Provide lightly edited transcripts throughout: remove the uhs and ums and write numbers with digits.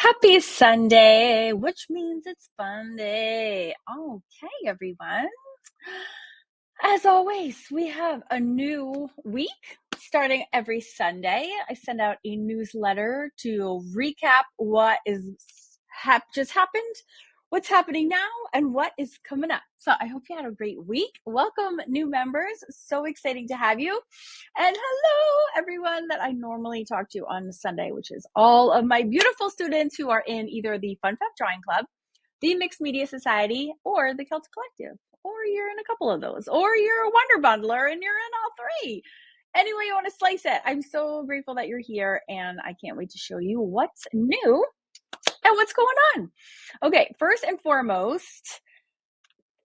Happy Sunday, which means it's fun day. Okay, everyone. As always, we have a new week starting every Sunday. I send out a newsletter to recap what is just happened, what's happening now, and what is coming up. So I hope you had a great week. Welcome, new members. So exciting to have you. And hello, everyone that I normally talk to on Sunday, which is all of my beautiful students who are in either the Fab Drawing Club, the Mixed Media Society, or the Celtic Collective, or you're in a couple of those, or you're a Wonder Bundler and you're in all three. Any way you want to slice it, I'm so grateful that you're here, and I can't wait to show you what's new and what's going on. Okay, first and foremost,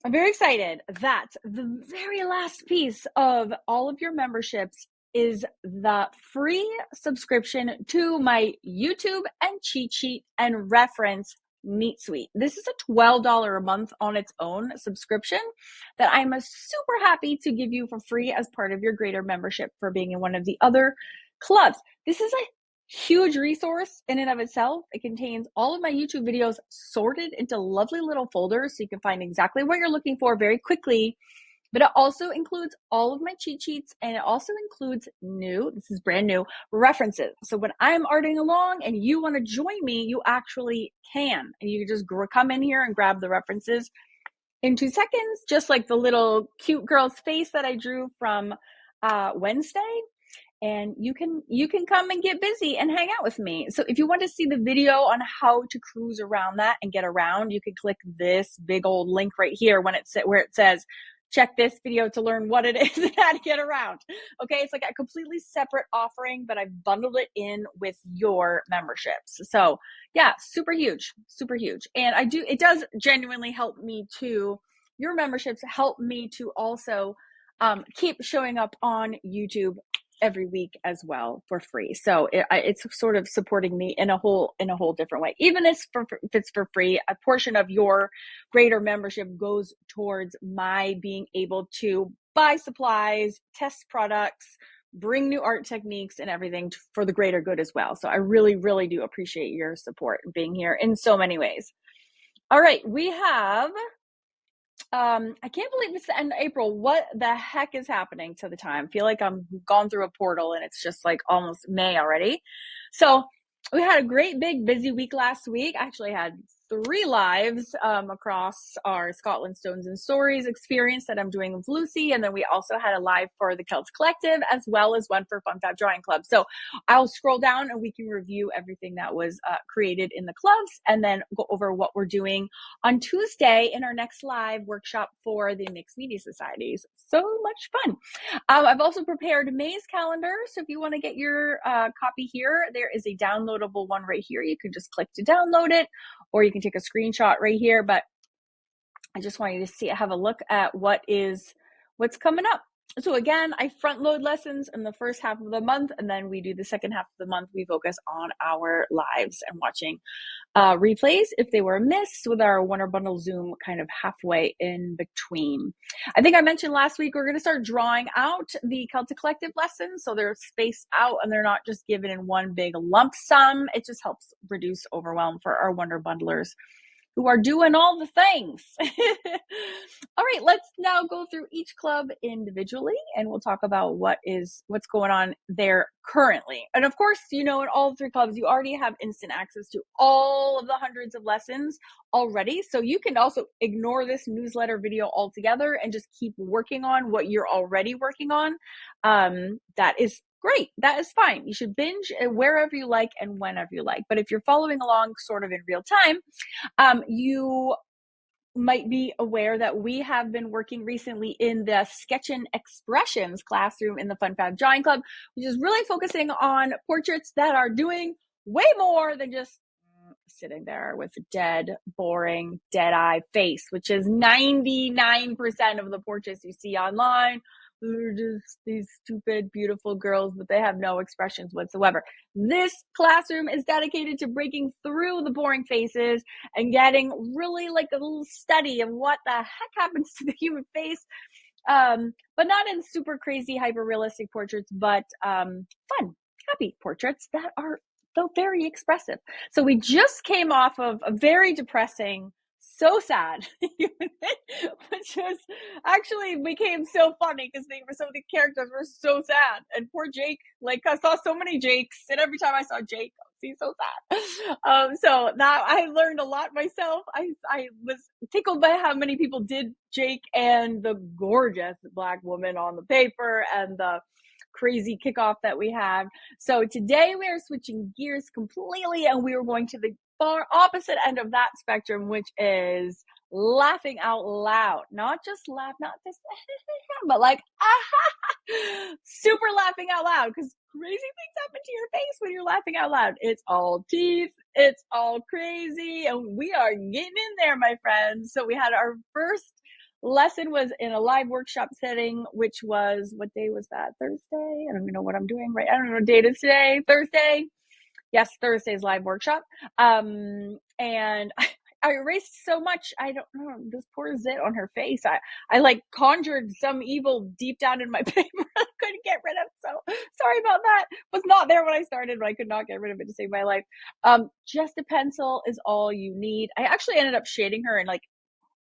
I'm very excited that the very last piece of all of your memberships is the free subscription to my YouTube and cheat sheet and reference Meet Suite. This is a $12 a month on its own subscription that I'm super happy to give you for free as part of your greater membership for being in one of the other clubs. This is a huge resource in and of itself. It contains all of my YouTube videos sorted into lovely little folders so you can find exactly what you're looking for very quickly. But it also includes all of my cheat sheets, and it also includes this is brand new, references. So when I'm arting along and you want to join me, you actually can. And you can just come in here and grab the references in 2 seconds, just like the little cute girl's face that I drew from Wednesday. And you can come and get busy and hang out with me. So if you want to see the video on how to cruise around that and get around, you can click this big old link right here where it says, check this video to learn what it is and how to get around. Okay, it's like a completely separate offering, but I've bundled it in with your memberships. So yeah, super huge. And it does genuinely help me to, your memberships help me to also keep showing up on YouTube every week as well for free. So it's sort of supporting me in a whole different way. Even if it's for free, a portion of your greater membership goes towards my being able to buy supplies, test products, bring new art techniques and everything for the greater good as well. So I really, really do appreciate your support and being here in so many ways. All right, we have I can't believe it's the end of April. What the heck is happening to the time? I feel like I'm gone through a portal and it's just like almost May already. So we had a great big busy week last week. I actually had 3 lives across our Scotland Stones and Stories experience that I'm doing with Lucy. And then we also had a live for the Celtic Collective as well as one for Fab Drawing Club. So I'll scroll down and we can review everything that was created in the clubs and then go over what we're doing on Tuesday in our next live workshop for the Mixed Media Societies. So much fun. I've also prepared May's calendar. So if you want to get your copy here, there is a downloadable one right here. You can just click to download it, or you can take a screenshot right here. But I just want you to have a look at what's coming up. So again, I front load lessons in the first half of the month, and then we do the second half of the month. We focus on our lives and watching replays if they were missed with our Wonder Bundle Zoom kind of halfway in between. I think I mentioned last week we're going to start drawing out the Celtic Collective lessons so they're spaced out and they're not just given in one big lump sum. It just helps reduce overwhelm for our Wonder Bundlers who are doing all the things. All right, let's now go through each club individually and we'll talk about what's going on there currently. And of course, in all 3 clubs, you already have instant access to all of the hundreds of lessons already. So you can also ignore this newsletter video altogether and just keep working on what you're already working on. That is great. That is fine. You should binge wherever you like and whenever you like. But if you're following along sort of in real time, you might be aware that we have been working recently in the Sketch and Expressions classroom in the Fab Drawing Club, which is really focusing on portraits that are doing way more than just sitting there with a dead, boring, dead-eye face, which is 99% of the portraits you see online. They're just these stupid, beautiful girls, but they have no expressions whatsoever. This classroom is dedicated to breaking through the boring faces and getting really like a little study of what the heck happens to the human face, but not in super crazy, hyper realistic portraits, but fun, happy portraits that are though very expressive. So we just came off of a very depressing, so sad, which was actually became so funny because some of the characters were so sad. And poor Jake, like I saw so many Jakes, and every time I saw Jake, I would be so sad. So that I learned a lot myself. I was tickled by how many people did Jake and the gorgeous Black woman on the paper and the crazy kickoff that we have. So today we are switching gears completely, and we are going to the far opposite end of that spectrum, which is laughing out loud. Not just laugh, not just but like super laughing out loud, because crazy things happen to your face when you're laughing out loud. It's all teeth, it's all crazy, and we are getting in there, my friends. So we had our first lesson was in a live workshop setting, which was, what day was that? Thursday? I don't even know what I'm doing right. I don't know what date it is today. Thursday. Yes, Thursday's live workshop. And I erased so much. I don't know, this poor zit on her face. I like conjured some evil deep down in my paper I couldn't get rid of. So sorry about that. Was not there when I started, but I could not get rid of it to save my life. Just a pencil is all you need. I actually ended up shading her in like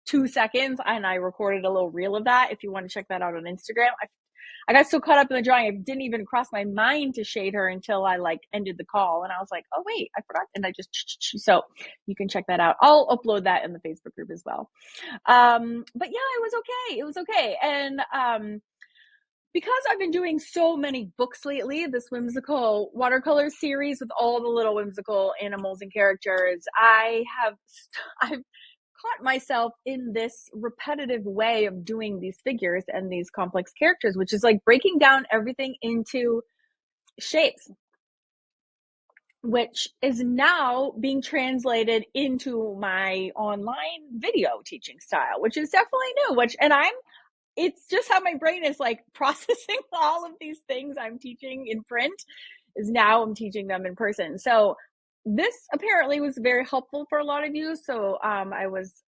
2 seconds, and I recorded a little reel of that. If you want to check that out on Instagram. I got so caught up in the drawing, I didn't even cross my mind to shade her until I like ended the call, and I was like, oh wait, I forgot, and I just, so you can check that out. I'll upload that in the Facebook group as well. But yeah, it was okay. It was okay. And because I've been doing so many books lately, this whimsical watercolor series with all the little whimsical animals and characters, I've caught myself in this repetitive way of doing these figures and these complex characters, which is like breaking down everything into shapes, which is now being translated into my online video teaching style, which is definitely new, it's just how my brain is like processing all of these things I'm teaching in print is now I'm teaching them in person. So this apparently was very helpful for a lot of you. So I was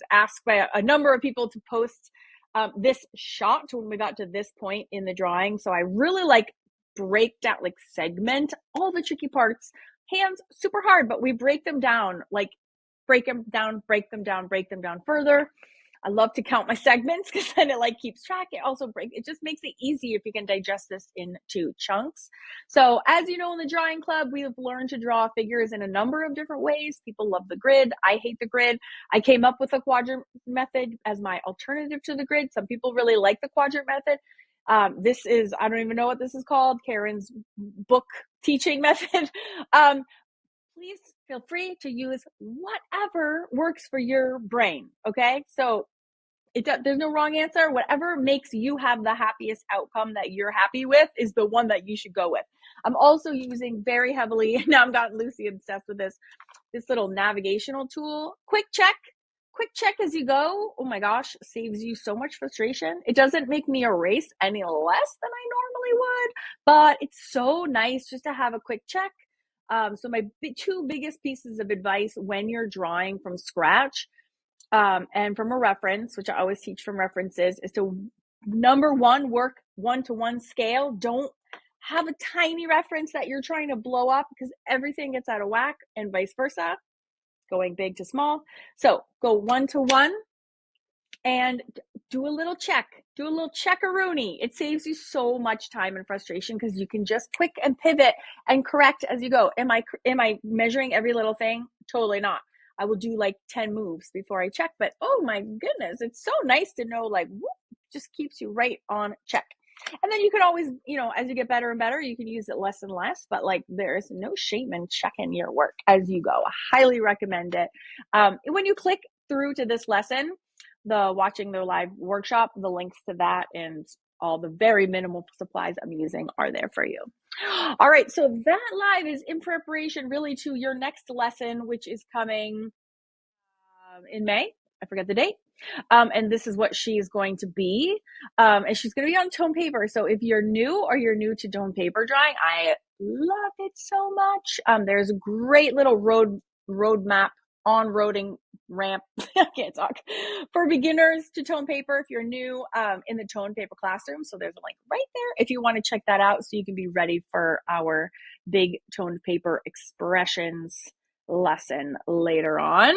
asked by a number of people to post this shot when we got to this point in the drawing. So I really like break down, like segment all the tricky parts. Hands super hard, but we break them down, like break them down further. I love to count my segments because then it like keeps track. It just makes it easy if you can digest this into chunks. So as you know, in the drawing club, we have learned to draw figures in a number of different ways. People love the grid. I hate the grid. I came up with a quadrant method as my alternative to the grid. Some people really like the quadrant method. This is, I don't even know what this is called, Karen's book teaching method. Please feel free to use whatever works for your brain. Okay. So there's no wrong answer. Whatever makes you have the happiest outcome that you're happy with is the one that you should go with. I'm also using very heavily, now I've gotten Lucy obsessed with this little navigational tool. Quick check as you go. Oh my gosh, saves you so much frustration. It doesn't make me erase any less than I normally would, but it's so nice just to have a quick check. So my two biggest pieces of advice when you're drawing from scratch and from a reference, which I always teach from references, is to number one, work 1-to-1 scale. Don't have a tiny reference that you're trying to blow up because everything gets out of whack, and vice versa, going big to small. So go 1-to-1 and do a little checkaroonie. It saves you so much time and frustration because you can just quick and pivot and correct as you go. Am I measuring every little thing? Totally not. I will do like 10 moves before I check, but oh my goodness, it's so nice to know, like, whoop, just keeps you right on check. And then you can always, as you get better and better, you can use it less and less, but like there's no shame in checking your work as you go. I highly recommend it. When you click through to this lesson, watching the live workshop, the links to that and all the very minimal supplies I'm using are there for you. All right, so that live is in preparation really to your next lesson, which is coming in May. I forget the date. And this is what she's going to be. And she's going to be on tone paper. So if you're new or you're new to tone paper drawing, I love it so much. There's a great little roadmap on-roading ramp, I can't talk, for beginners to tone paper if you're new in the tone paper classroom. So there's a link right there if you want to check that out so you can be ready for our big toned paper expressions lesson later on.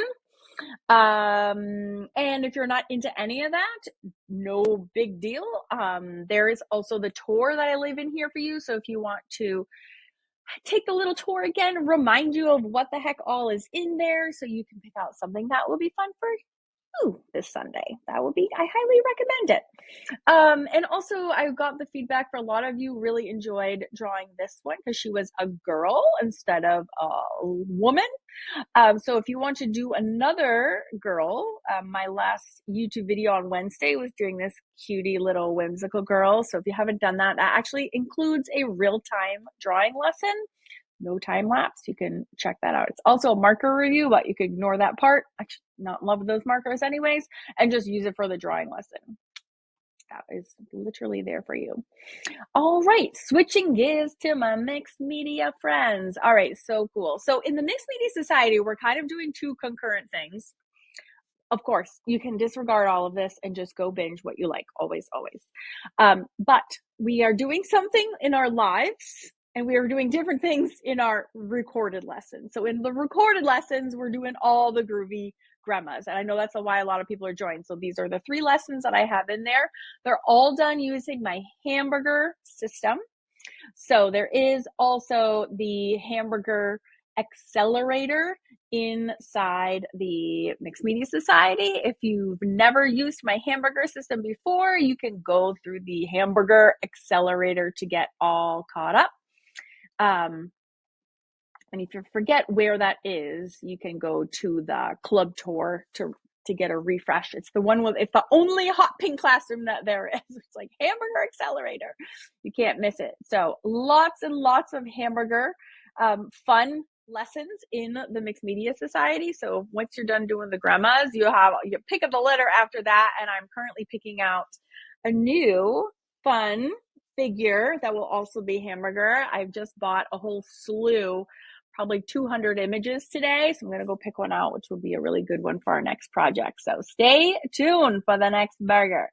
And if you're not into any of that, no big deal. There is also the tour that I leave in here for you. So if you want to take the little tour again, remind you of what the heck all is in there, so you can pick out something that will be fun for you this Sunday. That would be, I highly recommend it. And also I got the feedback for a lot of you really enjoyed drawing this one because she was a girl instead of a woman. So if you want to do another girl, my last YouTube video on Wednesday was doing this cutie little whimsical girl. So if you haven't done that, that actually includes a real-time drawing lesson. No time lapse. You can check that out. It's also a marker review, but you could ignore that part. Actually, not in love with those markers anyways, and just use it for the drawing lesson. That is literally there for you. All right, switching gears to my mixed media friends. All right, so cool. So in the Mixed Media Society, we're kind of doing two concurrent things. Of course, you can disregard all of this and just go binge what you like, always, always. But we are doing something in our lives, and we are doing different things in our recorded lessons. So in the recorded lessons, we're doing all the groovy grandmas. And I know that's why a lot of people are joining. So these are the 3 lessons that I have in there. They're all done using my hamburger system. So there is also the hamburger accelerator inside the Mixed Media Society. If you've never used my hamburger system before, you can go through the hamburger accelerator to get all caught up. And if you forget where that is, you can go to the club tour to get a refresh. It's the one with, it's the only hot pink classroom that there is. It's like hamburger accelerator. You can't miss it. So lots and lots of hamburger fun lessons in the Mixed Media Society. So once you're done doing the grandmas, you pick up the litter after that. And I'm currently picking out a new fun figure that will also be hamburger. I've just bought a whole slew, probably 200 images today. So I'm going to go pick one out, which will be a really good one for our next project. So stay tuned for the next burger.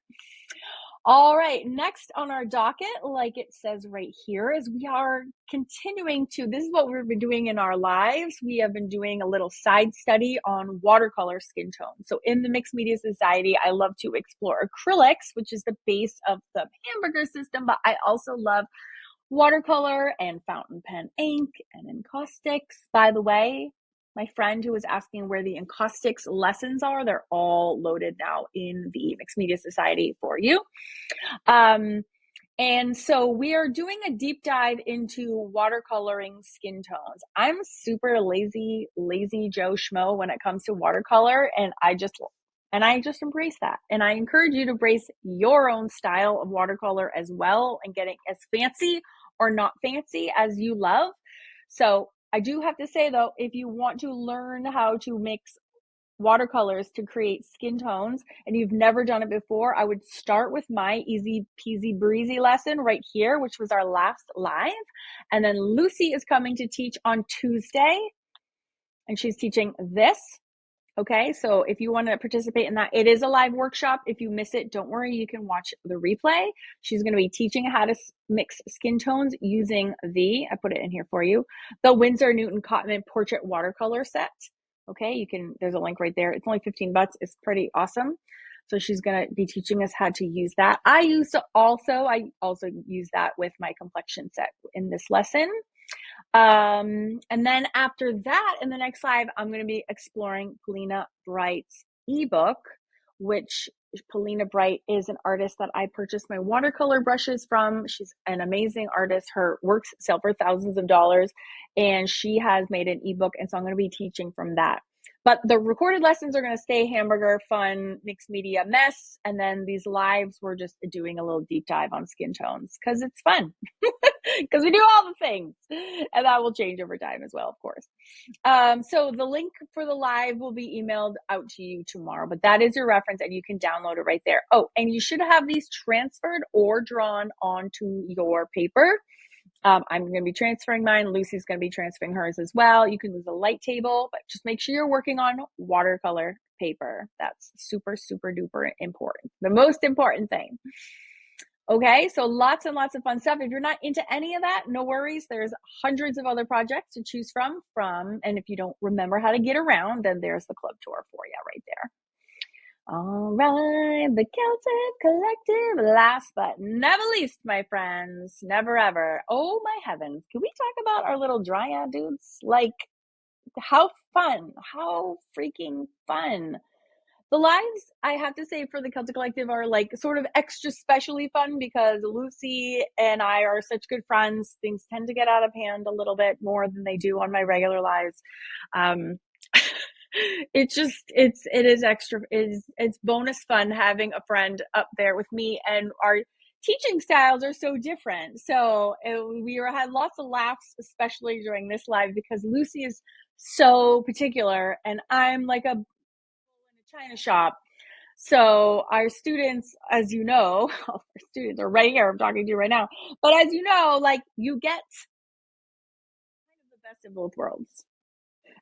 All right, next on our docket, like it says right here, is we are continuing to, this is what we've been doing in our lives. We have been doing a little side study on watercolor skin tone. So in the Mixed Media Society, I love to explore acrylics, which is the base of the hamburger system, but I also love watercolor and fountain pen ink and encaustics. By the way, my friend who was asking where the encaustics lessons are, they're all loaded now in the Mixed Media Society for you. And so we are doing a deep dive into watercoloring skin tones. I'm super lazy Joe Schmo when it comes to watercolor, and I just embrace that. And I encourage you to embrace your own style of watercolor as well, and getting as fancy or not fancy as you love. So I do have to say though, if you want to learn how to mix watercolors to create skin tones and you've never done it before, I would start with my easy peasy breezy lesson right here, which was our last live. And then Lucy is coming to teach on Tuesday, and she's teaching this. Okay, so if you want to participate in that, it is a live workshop. If you miss it, don't worry, you can watch the replay. She's going to be teaching how to mix skin tones using I put it in here for you, the Winsor Newton Cotman Portrait Watercolor Set. Okay, there's a link right there. It's only $15. It's pretty awesome. So she's going to be teaching us how to use that. I also use that with my complexion set in this lesson. And then after that, in the next live, I'm going to be exploring Paulina Bright's ebook, which Paulina Bright is an artist that I purchased my watercolor brushes from. She's an amazing artist. Her works sell for thousands of dollars, and she has made an ebook. And so I'm going to be teaching from that. But the recorded lessons are going to stay hamburger, fun, mixed media mess. And then these lives, we're just doing a little deep dive on skin tones because it's fun. Because we do all the things, and that will change over time as well, of course. So the link for the live will be emailed out to you tomorrow, but that is your reference, and you can download it right there. Oh, and you should have these transferred or drawn onto your paper. I'm going to be transferring mine. Lucy's going to be transferring hers as well. You can use a light table, but just make sure you're working on watercolor paper. That's super, super duper important. The most important thing. Okay, so lots and lots of fun stuff. If you're not into any of that, no worries. There's hundreds of other projects to choose from. And if you don't remember how to get around, then there's the club tour for you right there. All right, the Celtic Collective. Last but never least, my friends, never ever. Oh my heavens, can we talk about our little dryad dudes? Like, how fun, how freaking fun. The lives, I have to say, for the Celtic Collective are like sort of extra specially fun because Lucy and I are such good friends. Things tend to get out of hand a little bit more than they do on my regular lives. Um, it is extra, it's bonus fun having a friend up there with me, and our teaching styles are so different. So had lots of laughs, especially during this live, because Lucy is so particular and I'm like a china shop. So our students, as you know, our students are right here. I'm talking to you right now. But as you know, like, you get kind of the best of both worlds.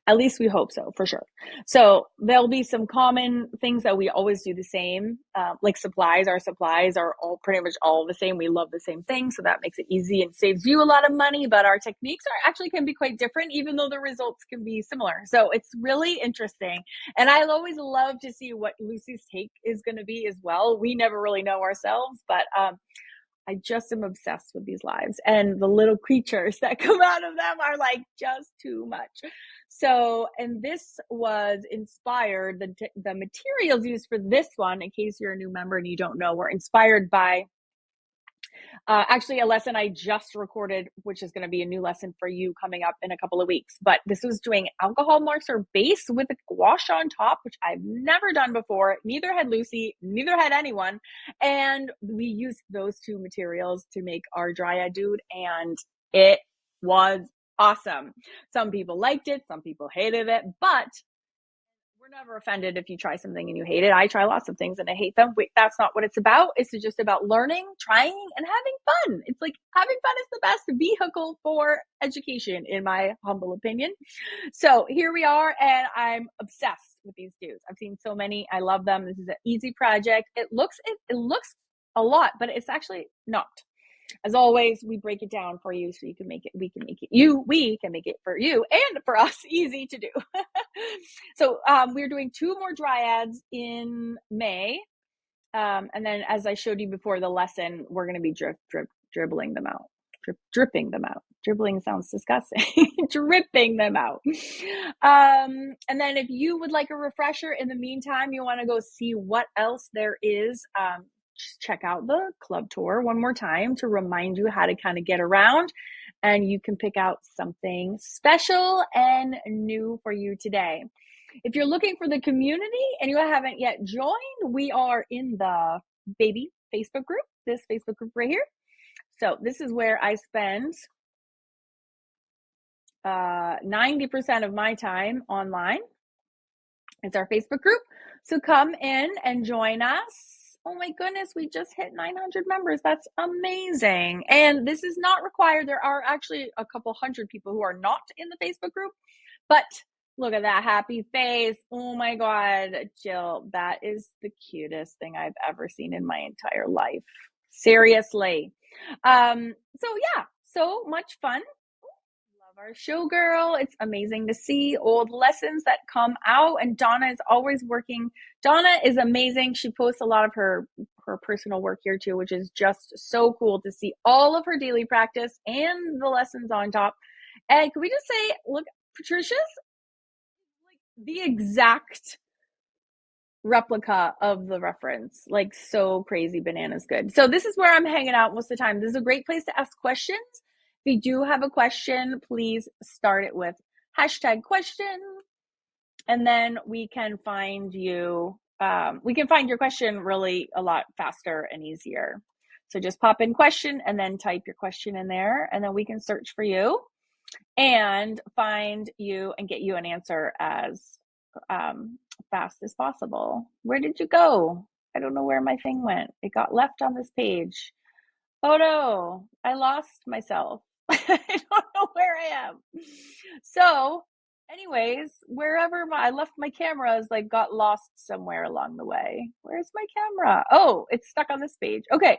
At least we hope so, for sure. So there'll be some common things that we always do the same, like supplies. Our supplies are all pretty much all the same. We love the same thing, so that makes it easy and saves you a lot of money. But our techniques are actually can be quite different, even though the results can be similar. So it's really interesting, and I always love to see what Lucy's take is going to be as well. We never really know ourselves, but I just am obsessed with these lives, and the little creatures that come out of them are like just too much. So, and this was inspired, the materials used for this one, in case you're a new member and you don't know, were inspired by actually a lesson I just recorded, which is going to be a new lesson for you coming up in a couple of weeks. But this was doing alcohol marker base with a gouache on top, which I've never done before. Neither had Lucy, neither had anyone. And we used those two materials to make our dryad dude, and it was awesome. Some people liked it, some people hated it, but we're never offended if you try something and you hate it. I try lots of things and I hate them. Wait, that's not what it's about. It's just about learning, trying, and having fun. It's like having fun is the best vehicle for education, in my humble opinion. So here we are, and I'm obsessed with these dudes. I've seen so many. I love them. This is an easy project. It looks a lot, but it's actually not. As always, we break it down for you so you can make it, we can make it for you and for us easy to do. So we're doing 2 more dryads in May. And then, as I showed you before the lesson, we're going to be dribbling them out. Dripping them out. Dribbling sounds disgusting. Dripping them out. And then if you would like a refresher in the meantime, you want to go see what else there is, just check out the club tour one more time to remind you how to kind of get around, and you can pick out something special and new for you today. If you're looking for the community and you haven't yet joined, we are in the baby Facebook group, this Facebook group right here. So this is where I spend 90% of my time online. It's our Facebook group. So come in and join us. Oh my goodness, we just hit 900 members. That's amazing. And this is not required. There are actually a couple hundred people who are not in the Facebook group, but look at that happy face. Oh my God, Jill, that is the cutest thing I've ever seen in my entire life. Seriously. So yeah, so much fun. Love our showgirl. It's amazing to see old lessons that come out, and Donna is always working. Donna is amazing. She posts a lot of her personal work here too, which is just so cool to see all of her daily practice and the lessons on top. And can we just say, look, Patricia's like the exact replica of the reference, like so crazy bananas good. So this is where I'm hanging out most of the time. This is a great place to ask questions. If you do have a question, please start it with #question, and then we can find you. We can find your question really a lot faster and easier. So just pop in question and then type your question in there, and then we can search for you and find you and get you an answer as fast as possible. Where did you go? I don't know where my thing went. It got left on this page. Oh no, I lost myself. I don't know where I am. So Anyways, wherever I left my camera is like got lost somewhere along the way. Where's my camera? Oh, it's stuck on this page. Okay.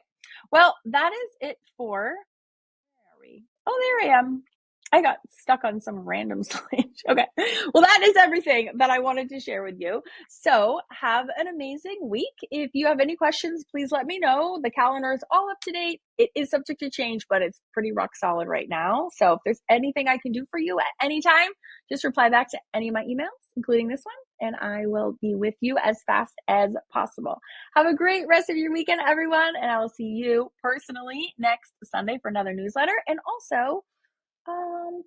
Well, that is it for, where are we? Oh, there I am. I got stuck on some random slide. Okay. Well, that is everything that I wanted to share with you. So have an amazing week. If you have any questions, please let me know. The calendar is all up to date. It is subject to change, but it's pretty rock solid right now. So if there's anything I can do for you at any time, just reply back to any of my emails, including this one, and I will be with you as fast as possible. Have a great rest of your weekend, everyone, and I will see you personally next Sunday for another newsletter, and also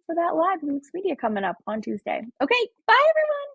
for that live Luke's Media coming up on Tuesday. Okay, bye everyone.